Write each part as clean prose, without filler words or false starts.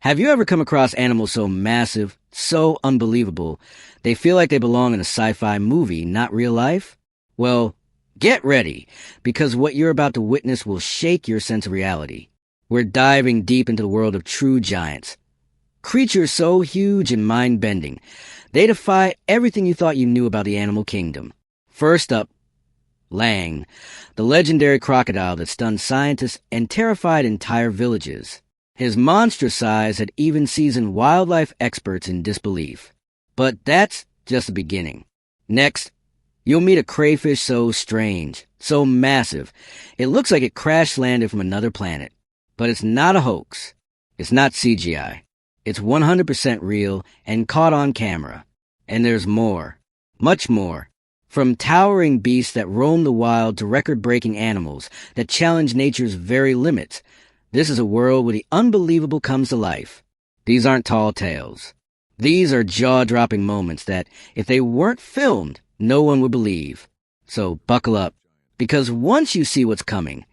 Have you ever come across animals so massive, so unbelievable, they feel like they belong in a sci-fi movie, not real life? Well, get ready, because what you're about to witness will shake your sense of reality. We're diving deep into the world of true giants. Creatures so huge and mind-bending, they defy everything you thought you knew about the animal kingdom. First up, Lang, the legendary crocodile that stunned scientists and terrified entire villages. His monstrous size had even seasoned wildlife experts in disbelief. But that's just the beginning. Next, you'll meet a crayfish so strange, so massive, it looks like it crash-landed from another planet. But it's not a hoax. It's not CGI. It's 100% real and caught on camera. And there's more. Much more. From towering beasts that roam the wild to record-breaking animals that challenge nature's very limits, this is a world where the unbelievable comes to life. These aren't tall tales. These are jaw-dropping moments that, if they weren't filmed, no one would believe. So buckle up, because once you see what's coming,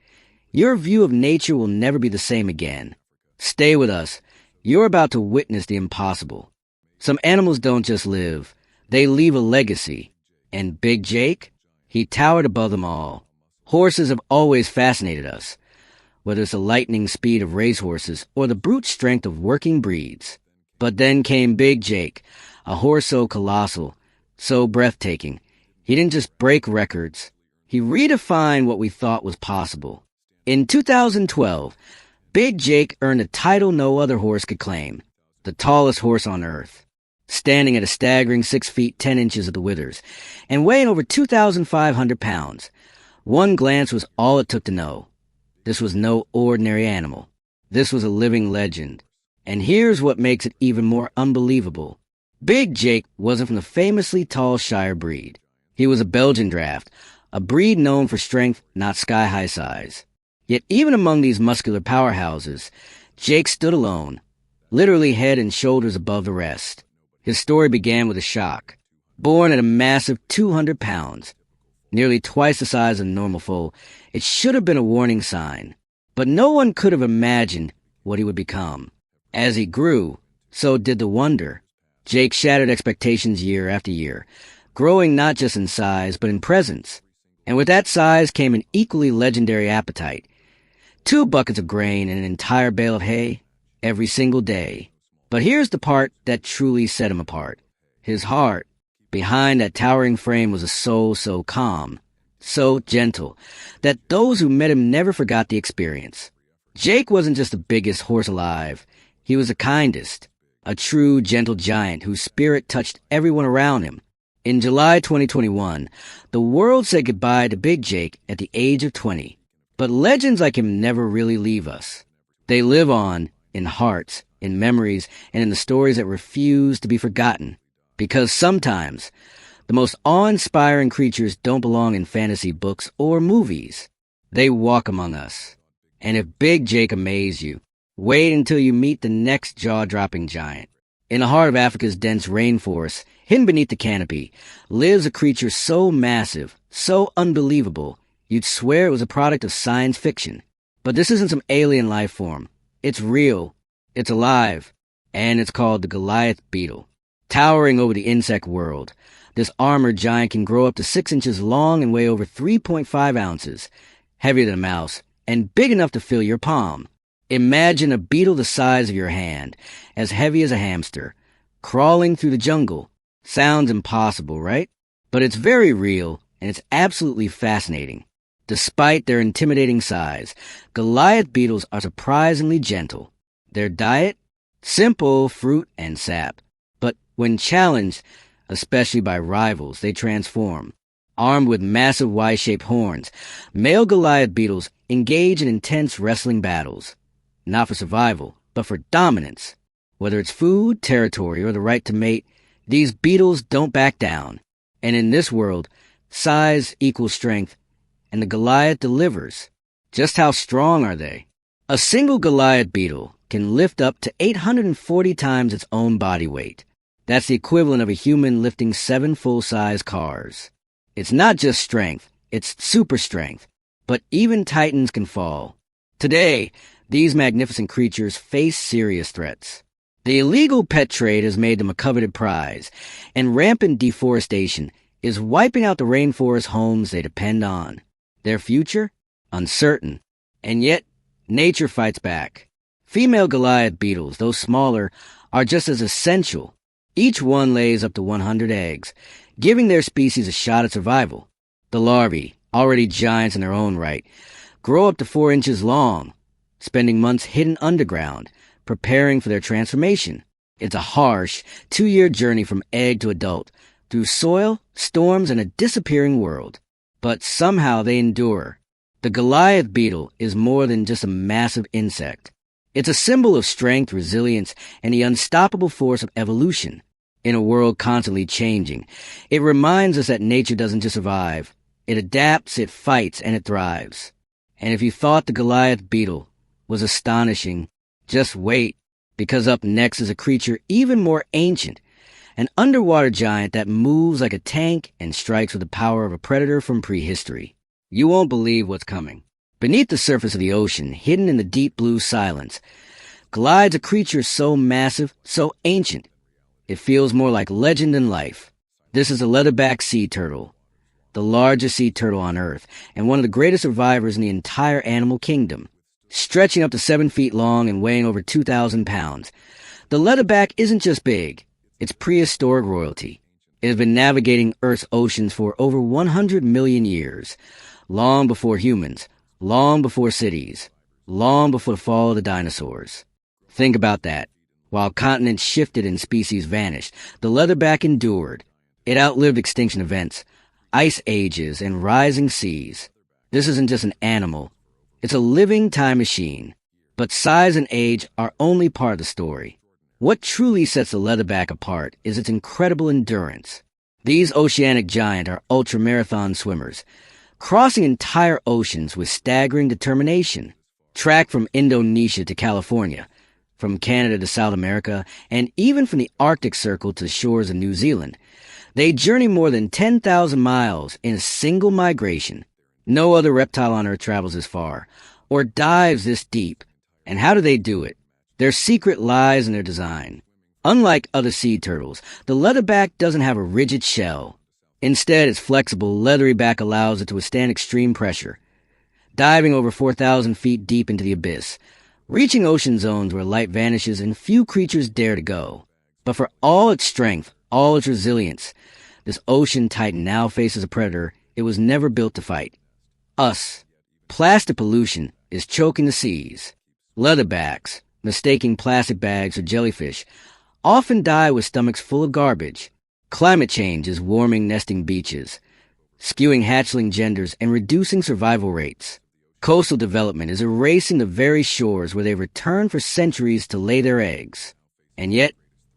your view of nature will never be the same again. Stay with us. You're about to witness the impossible. Some animals don't just live. They leave a legacy. And Big Jake? He towered above them all. Horses have always fascinated us, whether it's the lightning speed of racehorses or the brute strength of working breeds. But then came Big Jake, a horse so colossal, so breathtaking. He didn't just break records. He redefined what we thought was possible. In 2012, Big Jake earned a title no other horse could claim, the tallest horse on earth, standing at a staggering 6 feet 10 inches at the withers, and weighing over 2,500 pounds. One glance was all it took to know. This was no ordinary animal. This was a living legend. And here's what makes it even more unbelievable. Big Jake wasn't from the famously tall Shire breed. He was a Belgian draft, a breed known for strength, not sky-high size. Yet even among these muscular powerhouses, Jake stood alone, literally head and shoulders above the rest. His story began with a shock. Born at a massive 200 pounds, nearly twice the size of a normal foal, it should have been a warning sign. But no one could have imagined what he would become. As he grew, so did the wonder. Jake shattered expectations year after year, growing not just in size, but in presence. And with that size came an equally legendary appetite. 2 buckets of grain and an entire bale of hay every single day. But here's the part that truly set him apart. His heart. Behind that towering frame was a soul so calm, so gentle, that those who met him never forgot the experience. Jake wasn't just the biggest horse alive. He was the kindest, a true gentle giant whose spirit touched everyone around him. In July 2021, the world said goodbye to Big Jake at the age of 20. But legends like him never really leave us. They live on in hearts, in memories, and in the stories that refuse to be forgotten. Because sometimes, the most awe-inspiring creatures don't belong in fantasy books or movies. They walk among us. And if Big Jake amazed you, wait until you meet the next jaw-dropping giant. In the heart of Africa's dense rainforest, hidden beneath the canopy, lives a creature so massive, so unbelievable, you'd swear it was a product of science fiction. But this isn't some alien life form. It's real. It's alive. And it's called the Goliath beetle. Towering over the insect world, this armored giant can grow up to 6 inches long and weigh over 3.5 ounces, heavier than a mouse, and big enough to fill your palm. Imagine a beetle the size of your hand, as heavy as a hamster, crawling through the jungle. Sounds impossible, right? But it's very real, and it's absolutely fascinating. Despite their intimidating size, Goliath beetles are surprisingly gentle. Their diet? Simple fruit and sap. But when challenged, especially by rivals, they transform. Armed with massive Y-shaped horns, male Goliath beetles engage in intense wrestling battles. Not for survival, but for dominance. Whether it's food, territory, or the right to mate, these beetles don't back down. And in this world, size equals strength, and the Goliath delivers. Just how strong are they? A single Goliath beetle can lift up to 840 times its own body weight. That's the equivalent of a human lifting 7 full-size cars. It's not just strength, it's super strength. But even titans can fall. Today, These magnificent creatures face serious threats. The illegal pet trade has made them a coveted prize, and rampant deforestation is wiping out the rainforest homes they depend on. Their future? Uncertain. And yet, nature fights back. Female Goliath beetles, though smaller, are just as essential. Each one lays up to 100 eggs, giving their species a shot at survival. The larvae, already giants in their own right, grow up to 4 inches long, spending months hidden underground, preparing for their transformation. It's a harsh, 2-year journey from egg to adult, through soil, storms, and a disappearing world. But somehow they endure. The Goliath beetle is more than just a massive insect. It's a symbol of strength, resilience, and the unstoppable force of evolution. In a world constantly changing, it reminds us that nature doesn't just survive. It adapts, it fights, and it thrives. And if you thought the Goliath beetle was astonishing, just wait, because up next is a creature even more ancient, an underwater giant that moves like a tank and strikes with the power of a predator from prehistory. You won't believe what's coming. Beneath the surface of the ocean, hidden in the deep blue silence, glides a creature so massive, so ancient, it feels more like legend than life. This is a leatherback sea turtle, the largest sea turtle on Earth, and one of the greatest survivors in the entire animal kingdom. Stretching up to 7 feet long and weighing over 2,000 pounds, the leatherback isn't just big, it's prehistoric royalty. It has been navigating Earth's oceans for over 100 million years, long before humans, long before cities, long before the fall of the dinosaurs. Think about that. While continents shifted and species vanished, the leatherback endured. It outlived extinction events, ice ages, and rising seas. This isn't just an animal. It's a living time machine. But size and age are only part of the story. What truly sets the leatherback apart is its incredible endurance. These oceanic giants are ultramarathon swimmers, crossing entire oceans with staggering determination. Tracked from Indonesia to California, from Canada to South America, and even from the Arctic Circle to the shores of New Zealand, they journey more than 10,000 miles in a single migration. No other reptile on Earth travels this far, or dives this deep. And how do they do it? Their secret lies in their design. Unlike other sea turtles, the leatherback doesn't have a rigid shell. Instead, its flexible, leathery back allows it to withstand extreme pressure, diving over 4,000 feet deep into the abyss, reaching ocean zones where light vanishes and few creatures dare to go. But for all its strength, all its resilience, this ocean titan now faces a predator it was never built to fight. Us. Plastic pollution is choking the seas. Leatherbacks, mistaking plastic bags for jellyfish, often die with stomachs full of garbage. Climate change is warming nesting beaches, skewing hatchling genders and reducing survival rates. Coastal development is erasing the very shores where they returned for centuries to lay their eggs. And yet,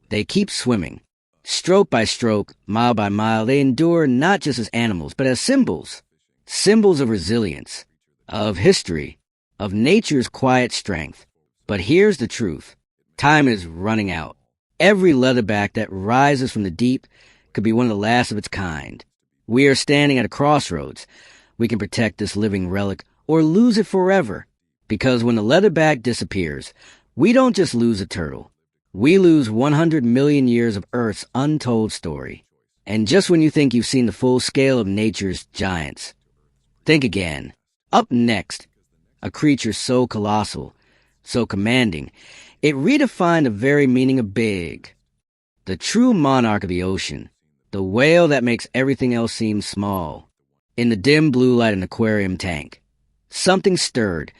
they keep swimming. Stroke by stroke, mile by mile, they endure not just as animals, but as symbols. Symbols of resilience, of history, of nature's quiet strength. But here's the truth. Time is running out. Every leatherback that rises from the deep could be one of the last of its kind. We are standing at a crossroads. We can protect this living relic or lose it forever. Because when the leatherback disappears, we don't just lose a turtle. We lose 100 million years of Earth's untold story. And just when you think you've seen the full scale of nature's giants, think again. Up next, a creature so colossal, so commanding, it redefined the very meaning of big. The true monarch of the ocean, the whale that makes everything else seem small. In the dim blue light of an aquarium tank, something stirred,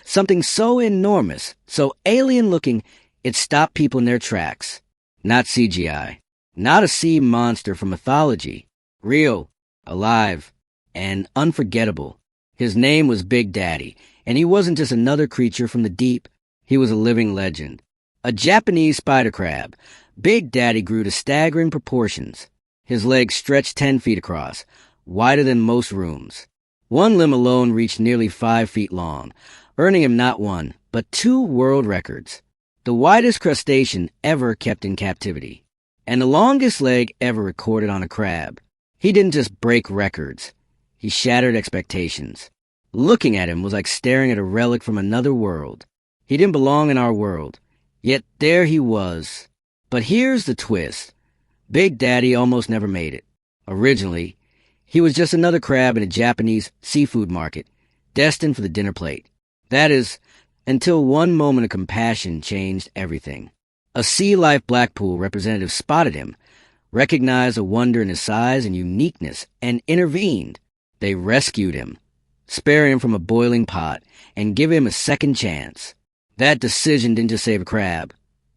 something so enormous, so alien-looking, it stopped people in their tracks. Not CGI, not a sea monster from mythology. Real, alive, and unforgettable. His name was Big Daddy, and he wasn't just another creature from the deep. He was a living legend. A Japanese spider crab, Big Daddy grew to staggering proportions. His legs stretched 10 feet across, wider than most rooms. One limb alone reached nearly 5 feet long, earning him not one, but 2 world records. The widest crustacean ever kept in captivity, and the longest leg ever recorded on a crab. He didn't just break records. He shattered expectations. Looking at him was like staring at a relic from another world. He didn't belong in our world. Yet there he was. But here's the twist. Big Daddy almost never made it. Originally, he was just another crab in a Japanese seafood market, destined for the dinner plate. That is, until one moment of compassion changed everything. A Sea Life Blackpool representative spotted him, recognized a wonder in his size and uniqueness, and intervened. They rescued him, spared him from a boiling pot, and give him a second chance. That decision didn't just save a crab.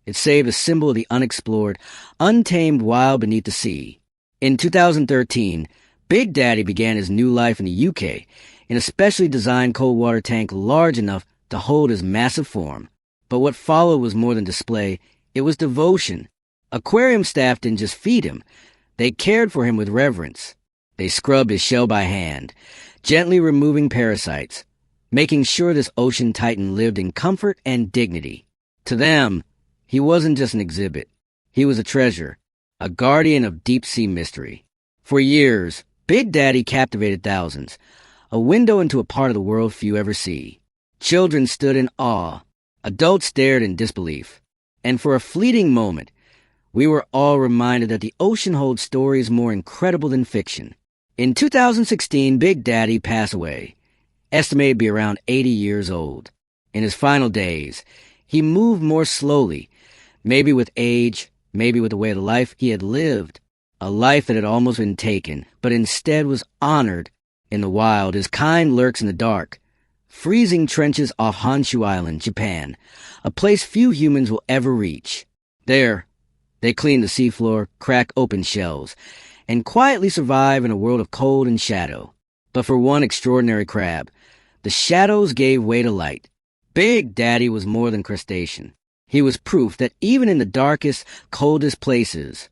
It saved a symbol of the unexplored, untamed wild beneath the sea. In 2013, Big Daddy began his new life in the UK in a specially designed cold water tank large enough to hold his massive form. But what followed was more than display. It was devotion. Aquarium staff didn't just feed him. They cared for him with reverence. They scrubbed his shell by hand, gently removing parasites, making sure this ocean titan lived in comfort and dignity. To them, he wasn't just an exhibit. He was a treasure, a guardian of deep-sea mystery. For years, Big Daddy captivated thousands, a window into a part of the world few ever see. Children stood in awe. Adults stared in disbelief. And for a fleeting moment, we were all reminded that the ocean holds stories more incredible than fiction. In 2016, Big Daddy passed away, estimated to be around 80 years old. In his final days, he moved more slowly, maybe with age, maybe with the way of the life he had lived, a life that had almost been taken, but instead was honored. In the wild, his kind lurks in the dark, freezing trenches off Honshu Island, Japan, a place few humans will ever reach. There, they clean the seafloor, crack open shells, and quietly survive in a world of cold and shadow. But for one extraordinary crab, the shadows gave way to light. Big Daddy was more than crustacean. He was proof that even in the darkest, coldest places,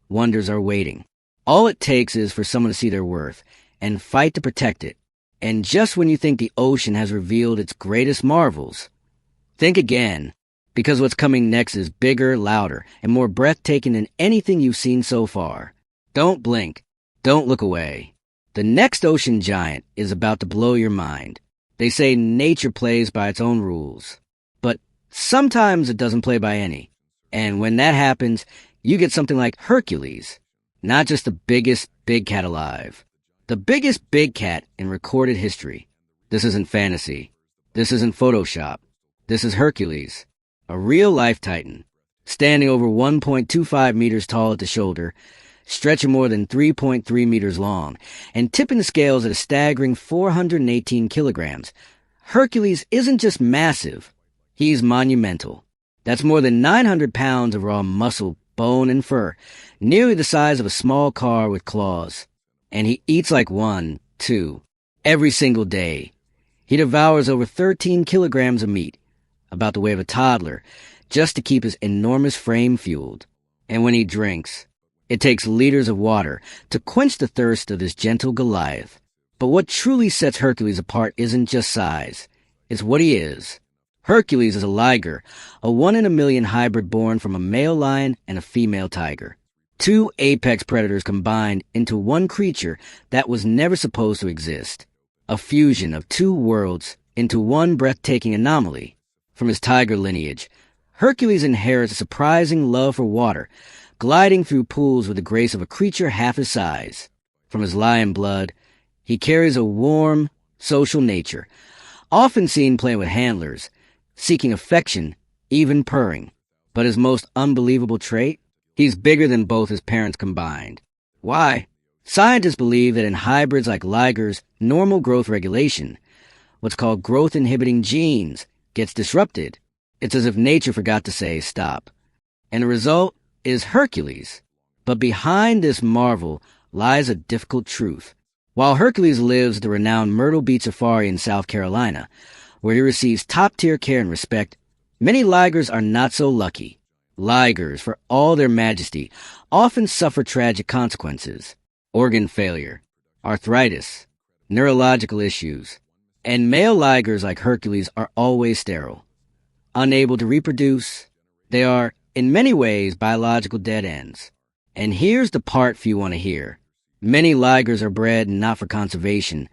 wonders are waiting. All it takes is for someone to see their worth and fight to protect it. And just when you think the ocean has revealed its greatest marvels, think again, because what's coming next is bigger, louder, and more breathtaking than anything you've seen so far. Don't blink. Don't look away. The next ocean giant is about to blow your mind. They say nature plays by its own rules, but sometimes it doesn't play by any. And when that happens, you get something like Hercules, not just the biggest big cat alive. The biggest big cat in recorded history. This isn't fantasy. This isn't Photoshop. This is Hercules, a real-life titan, standing over 1.25 meters tall at the shoulder, stretching more than 3.3 meters long, and tipping the scales at a staggering 418 kilograms. Hercules isn't just massive. He's monumental. That's more than 900 pounds of raw muscle, bone, and fur, nearly the size of a small car with claws. And he eats like one, too, every single day. He devours over 13 kilograms of meat, about the weight of a toddler, just to keep his enormous frame fueled. And when he drinks, it takes liters of water to quench the thirst of this gentle Goliath. But what truly sets Hercules apart isn't just size. It's what he is. Hercules is a liger, a 1 in a million hybrid born from a male lion and a female tiger. Two apex predators combined into one creature that was never supposed to exist. A fusion of two worlds into one breathtaking anomaly. From his tiger lineage, Hercules inherits a surprising love for water, gliding through pools with the grace of a creature half his size. From his lion blood, he carries a warm, social nature, often seen playing with handlers, seeking affection, even purring. But his most unbelievable trait? He's bigger than both his parents combined. Why? Scientists believe that in hybrids like ligers, normal growth regulation, what's called growth-inhibiting genes, gets disrupted. It's as if nature forgot to say stop. And the result is Hercules. But behind this marvel lies a difficult truth. While Hercules lives at the renowned Myrtle Beach Safari in South Carolina, where he receives top-tier care and respect, many ligers are not so lucky. Ligers, for all their majesty, often suffer tragic consequences. Organ failure, arthritis, neurological issues. And male ligers like Hercules are always sterile. Unable to reproduce, they are, in many ways, biological dead ends. And here's the part few want to hear. Many ligers are bred not for conservation,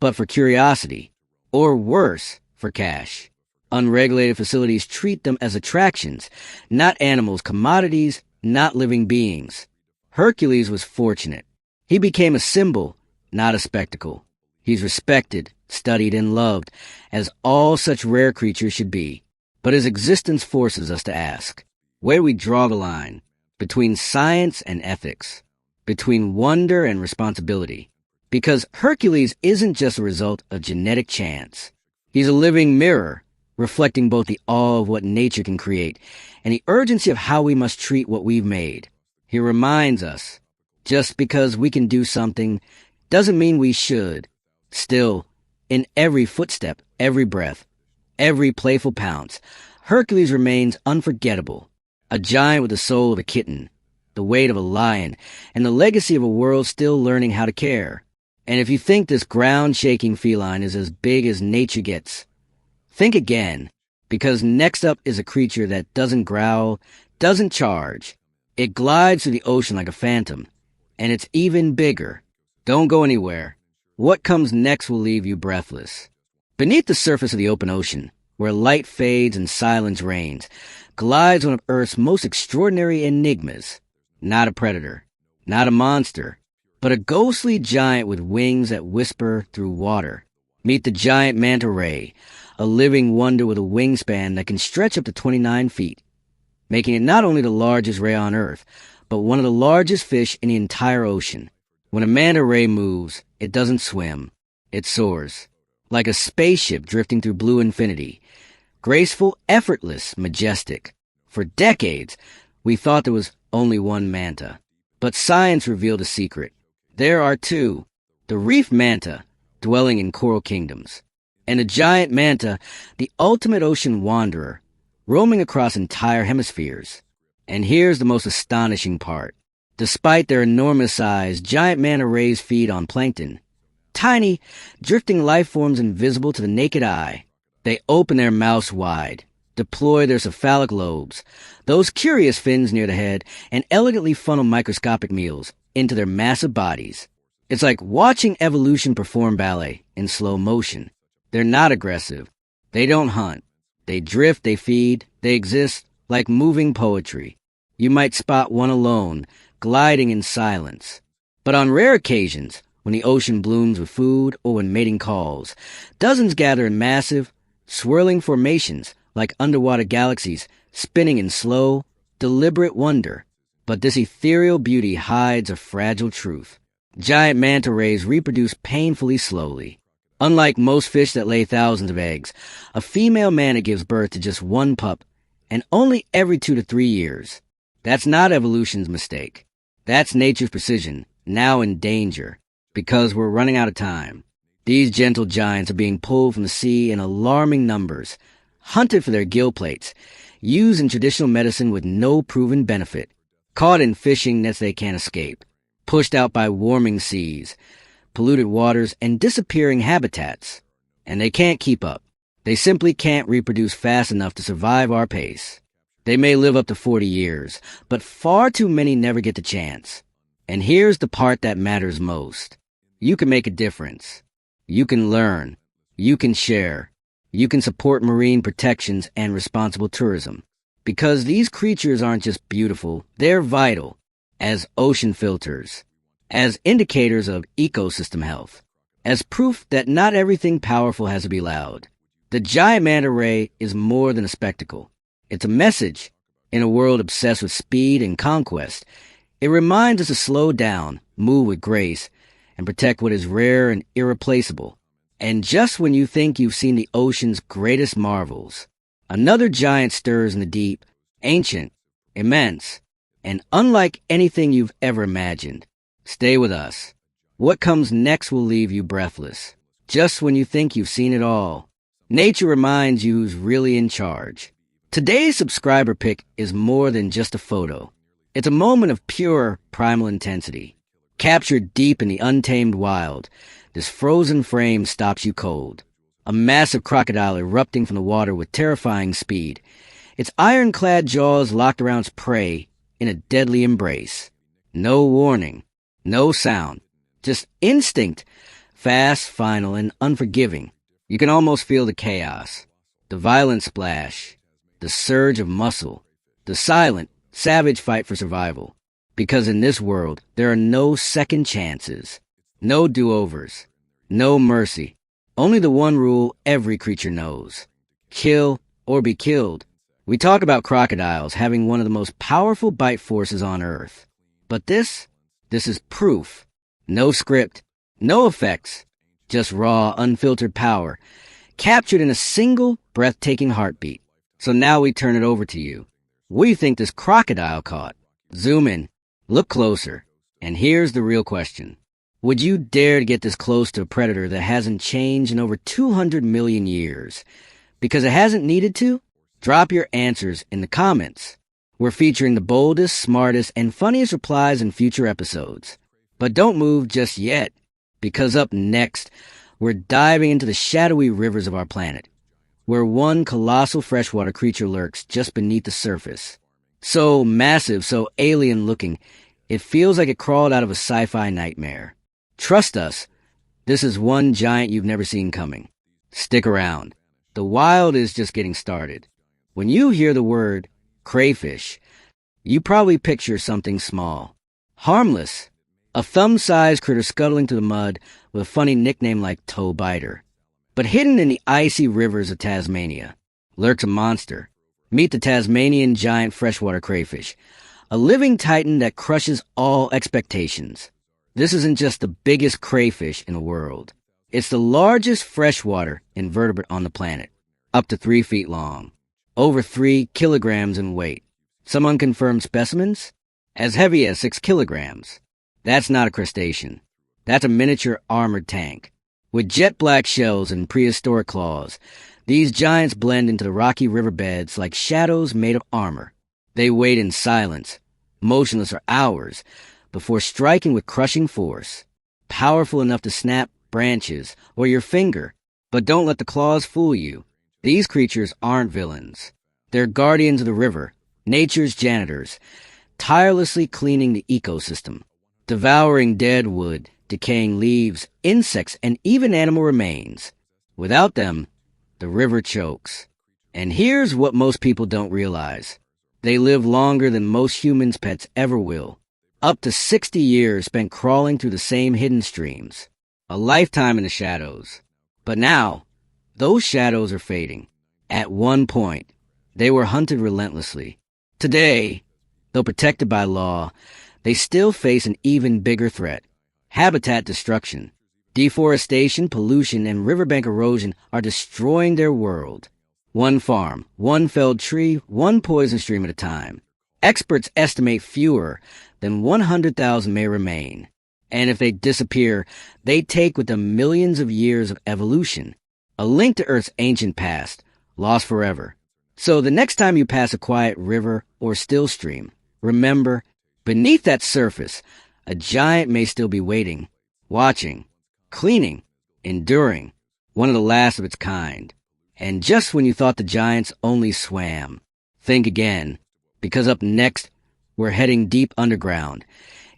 but for curiosity, or worse, for cash. Unregulated facilities treat them as attractions, not animals, commodities, not living beings. Hercules was fortunate. He became a symbol, not a spectacle. He's respected, studied, and loved, as all such rare creatures should be. But his existence forces us to ask, where do we draw the line? Between science and ethics. Between wonder and responsibility. Because Hercules isn't just a result of genetic chance. He's a living mirror, reflecting both the awe of what nature can create and the urgency of how we must treat what we've made. He reminds us, just because we can do something doesn't mean we should. Still, in every footstep, every breath, every playful pounce, Hercules remains unforgettable. A giant with the soul of a kitten, the weight of a lion, and the legacy of a world still learning how to care. And if you think this ground-shaking feline is as big as nature gets, think again, because next up is a creature that doesn't growl, doesn't charge. It glides through the ocean like a phantom, and it's even bigger. Don't go anywhere. What comes next will leave you breathless. Beneath the surface of the open ocean, where light fades and silence reigns, glides one of Earth's most extraordinary enigmas. Not a predator, not a monster, but a ghostly giant with wings that whisper through water. Meet the giant manta ray, a living wonder with a wingspan that can stretch up to 29 feet, making it not only the largest ray on Earth, but one of the largest fish in the entire ocean. When a manta ray moves, it doesn't swim, it soars, like a spaceship drifting through blue infinity. Graceful, effortless, majestic. For decades, we thought there was only one manta. But science revealed a secret. There are two. The reef manta, dwelling in coral kingdoms, and a giant manta, the ultimate ocean wanderer, roaming across entire hemispheres. And here's the most astonishing part. Despite their enormous size, giant manta rays feed on plankton. Tiny, drifting life forms invisible to the naked eye. They open their mouths wide, deploy their cephalic lobes, those curious fins near the head, and elegantly funnel microscopic meals into their massive bodies. It's like watching evolution perform ballet in slow motion. They're not aggressive. They don't hunt. They drift, they feed, they exist like moving poetry. You might spot one alone, gliding in silence. But on rare occasions, when the ocean blooms with food or when mating calls, dozens gather in massive, swirling formations like underwater galaxies spinning in slow, deliberate wonder. But this ethereal beauty hides a fragile truth. Giant manta rays reproduce painfully slowly. Unlike most fish that lay thousands of eggs, a female manta gives birth to just one pup, and only every 2 to 3 years. That's not evolution's mistake. That's nature's precision, now in danger, because we're running out of time. These gentle giants are being pulled from the sea in alarming numbers, hunted for their gill plates, used in traditional medicine with no proven benefit, caught in fishing nets they can't escape, pushed out by warming seas, polluted waters, and disappearing habitats. And they can't keep up. They simply can't reproduce fast enough to survive our pace. They may live up to 40 years, but far too many never get the chance. And here's the part that matters most. You can make a difference. You can learn. You can share. You can support marine protections and responsible tourism. Because these creatures aren't just beautiful, they're vital as ocean filters, as indicators of ecosystem health, as proof that not everything powerful has to be loud. The giant manta ray is more than a spectacle. It's a message. In a world obsessed with speed and conquest, it reminds us to slow down, move with grace, and protect what is rare and irreplaceable. And just when you think you've seen the ocean's greatest marvels, another giant stirs in the deep, ancient, immense, and unlike anything you've ever imagined. Stay with us. What comes next will leave you breathless. Just when you think you've seen it all, nature reminds you who's really in charge. Today's subscriber pick is more than just a photo. It's a moment of pure, primal intensity. Captured deep in the untamed wild, this frozen frame stops you cold. A massive crocodile erupting from the water with terrifying speed, its ironclad jaws locked around its prey in a deadly embrace. No warning, no sound, just instinct, fast, final, and unforgiving. You can almost feel the chaos. the violent splash, the surge of muscle, the silent, savage fight for survival. Because in this world, there are no second chances, no do-overs, no mercy. Only the one rule every creature knows: kill or be killed. We talk about crocodiles having one of the most powerful bite forces on Earth. But this is proof. No script, no effects, just raw, unfiltered power, captured in a single, breathtaking heartbeat. So now we turn it over to you. What do you think this crocodile caught? Zoom in, look closer, and here's the real question. Would you dare to get this close to a predator that hasn't changed in over 200 million years? Because it hasn't needed to? Drop your answers in the comments. We're featuring the boldest, smartest, and funniest replies in future episodes. But don't move just yet, because up next, we're diving into the shadowy rivers of our planet, where one colossal freshwater creature lurks just beneath the surface. So massive, so alien-looking, it feels like it crawled out of a sci-fi nightmare. Trust us, this is one giant you've never seen coming. Stick around. The wild is just getting started. When you hear the word crayfish, you probably picture something small, harmless, a thumb-sized critter scuttling through the mud with a funny nickname like Toe Biter. But hidden in the icy rivers of Tasmania lurks a monster. Meet the Tasmanian giant freshwater crayfish, a living titan that crushes all expectations. This isn't just the biggest crayfish in the world. It's the largest freshwater invertebrate on the planet, up to 3 feet long, over 3 kilograms in weight. Some unconfirmed specimens, as heavy as 6 kilograms. That's not a crustacean. That's a miniature armored tank. With jet black shells and prehistoric claws, these giants blend into the rocky riverbeds like shadows made of armor. They wait in silence, motionless for hours, before striking with crushing force, powerful enough to snap branches or your finger. But don't let the claws fool you. These creatures aren't villains. They're guardians of the river, nature's janitors, tirelessly cleaning the ecosystem, devouring dead wood, decaying leaves, insects, and even animal remains. Without them, the river chokes. And here's what most people don't realize. They live longer than most humans' pets ever will. Up to 60 years spent crawling through the same hidden streams. A lifetime in the shadows. But now, those shadows are fading. At one point, they were hunted relentlessly. Today, though protected by law, they still face an even bigger threat. Habitat destruction. Deforestation, pollution, and riverbank erosion are destroying their world. One farm, one felled tree, one poison stream at a time. Experts estimate fewer than 100,000 may remain. And if they disappear, they take with them millions of years of evolution, a link to Earth's ancient past, lost forever. So the next time you pass a quiet river or still stream, remember, beneath that surface, a giant may still be waiting, watching, cleaning, enduring, one of the last of its kind. And just when you thought the giants only swam, think again, because up next, we're heading deep underground,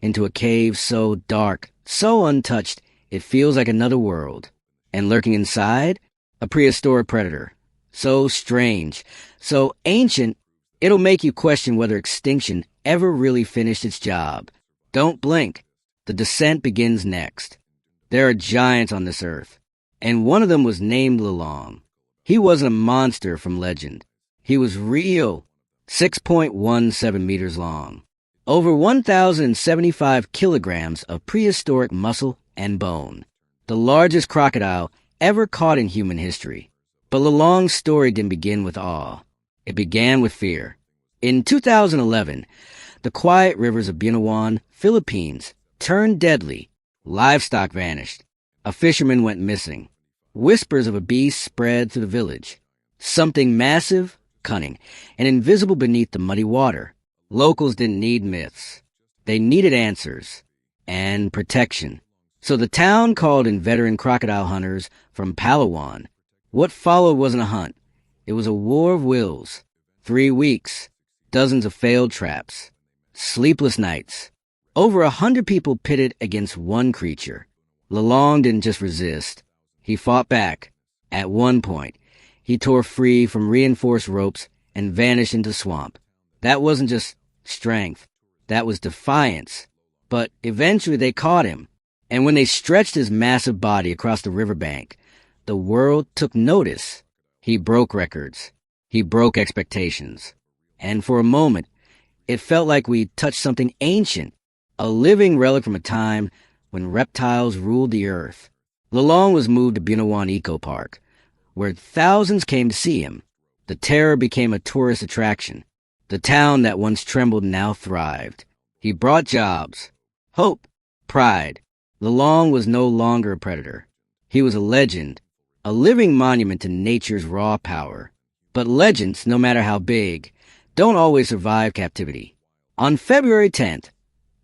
into a cave so dark, so untouched, it feels like another world. And lurking inside, a prehistoric predator, so strange, so ancient, it'll make you question whether extinction ever really finished its job. Don't blink. The descent begins next. There are giants on this earth, and one of them was named Lolong. He wasn't a monster from legend. He was real, 6.17 meters long, over 1,075 kilograms of prehistoric muscle and bone, the largest crocodile ever caught in human history. But Lolong's story didn't begin with awe. It began with fear. In 2011, the quiet rivers of Bunawan, Philippines, turned deadly. Livestock vanished. A fisherman went missing. Whispers of a beast spread through the village. Something massive, cunning, and invisible beneath the muddy water. Locals didn't need myths. They needed answers. And protection. So the town called in veteran crocodile hunters from Palawan. What followed wasn't a hunt. It was a war of wills. 3 weeks. Dozens of failed traps. Sleepless nights. Over 100 people pitted against one creature. Lolong didn't just resist. He fought back. At one point, He tore free from reinforced ropes and vanished into the swamp. That wasn't just strength. That was defiance. But eventually they caught him. And when they stretched his massive body across the riverbank, the world took notice. He broke records. He broke expectations. And for a moment, it felt like we touched something ancient, a living relic from a time when reptiles ruled the earth. Lolong was moved to Bunawan Eco Park, where thousands came to see him. The terror became a tourist attraction. The town that once trembled now thrived. He brought jobs, hope, pride. Lolong was no longer a predator. He was a legend, a living monument to nature's raw power. But legends, no matter how big, don't always survive captivity. On February 10th,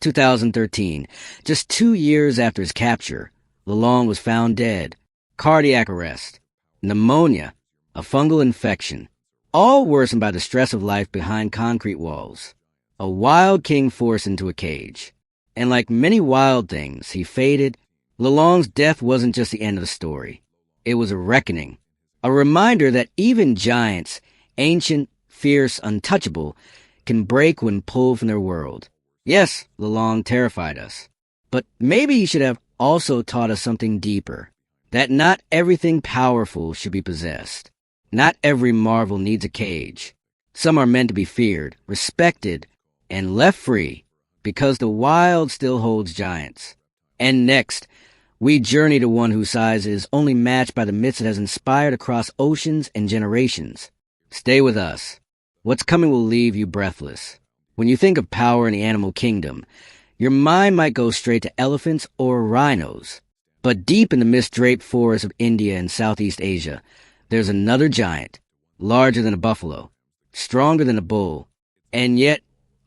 2013, just 2 years after his capture, Lolong was found dead. Cardiac arrest, pneumonia, a fungal infection, all worsened by the stress of life behind concrete walls. A wild king forced into a cage. And like many wild things, he faded. Lolong's death wasn't just the end of the story. It was a reckoning. A reminder that even giants, ancient, fierce, untouchable, can break when pulled from their world. Yes, Lolong terrified us. But maybe he should have also taught us something deeper. That not everything powerful should be possessed. Not every marvel needs a cage. Some are meant to be feared, respected, and left free, because the wild still holds giants. And next, we journey to one whose size is only matched by the myths it has inspired across oceans and generations. Stay with us. What's coming will leave you breathless. When you think of power in the animal kingdom, your mind might go straight to elephants or rhinos. But deep in the mist-draped forests of India and Southeast Asia, there's another giant, larger than a buffalo, stronger than a bull, and yet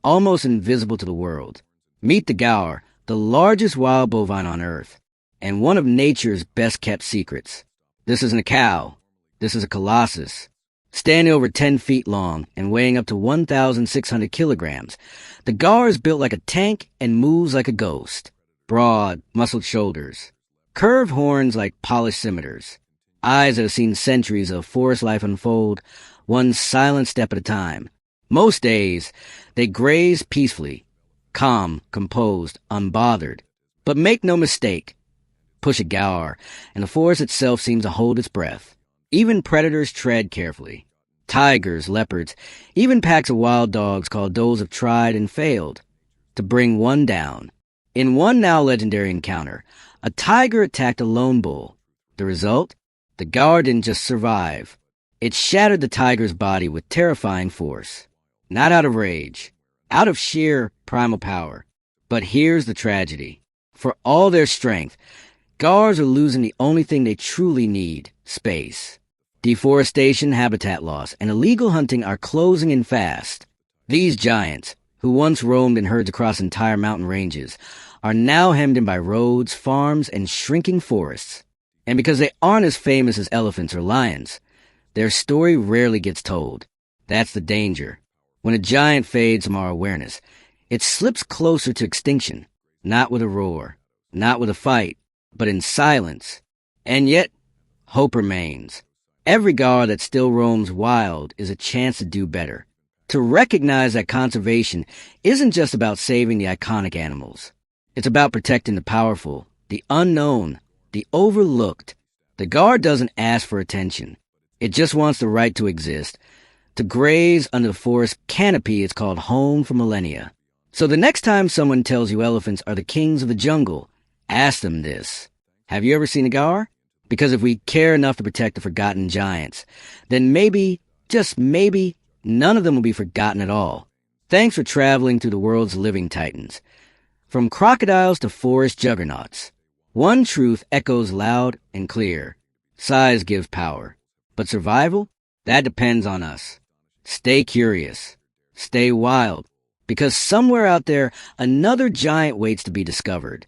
almost invisible to the world. Meet the gaur, the largest wild bovine on Earth, and one of nature's best-kept secrets. This isn't a cow. This is a colossus. Standing over 10 feet long and weighing up to 1,600 kilograms, the gaur is built like a tank and moves like a ghost. Broad, muscled shoulders, curved horns like polished scimitars, eyes that have seen centuries of forest life unfold, one silent step at a time. Most days, they graze peacefully, calm, composed, unbothered. But make no mistake, push a gaur, and the forest itself seems to hold its breath. Even predators tread carefully. Tigers, leopards, even packs of wild dogs called does have tried and failed to bring one down. In one now legendary encounter, a tiger attacked a lone bull. The result? The gaur didn't just survive. It shattered the tiger's body with terrifying force. Not out of rage, out of sheer primal power. But here's the tragedy. For all their strength, gaurs are losing the only thing they truly need, space. Deforestation, habitat loss, and illegal hunting are closing in fast. These giants, who once roamed in herds across entire mountain ranges, are now hemmed in by roads, farms, and shrinking forests. And because they aren't as famous as elephants or lions, their story rarely gets told. That's the danger. When a giant fades from our awareness, it slips closer to extinction, not with a roar, not with a fight, but in silence. And yet, hope remains. Every gaur that still roams wild is a chance to do better. To recognize that conservation isn't just about saving the iconic animals. It's about protecting the powerful, the unknown, the overlooked. The gaur doesn't ask for attention. It just wants the right to exist, to graze under the forest canopy it's called home for millennia. So the next time someone tells you elephants are the kings of the jungle, ask them this. Have you ever seen a gaur? Because if we care enough to protect the forgotten giants, then maybe, just maybe, none of them will be forgotten at all. Thanks for traveling through the world's living titans. From crocodiles to forest juggernauts, one truth echoes loud and clear. Size gives power. But survival? That depends on us. Stay curious. Stay wild. Because somewhere out there, another giant waits to be discovered.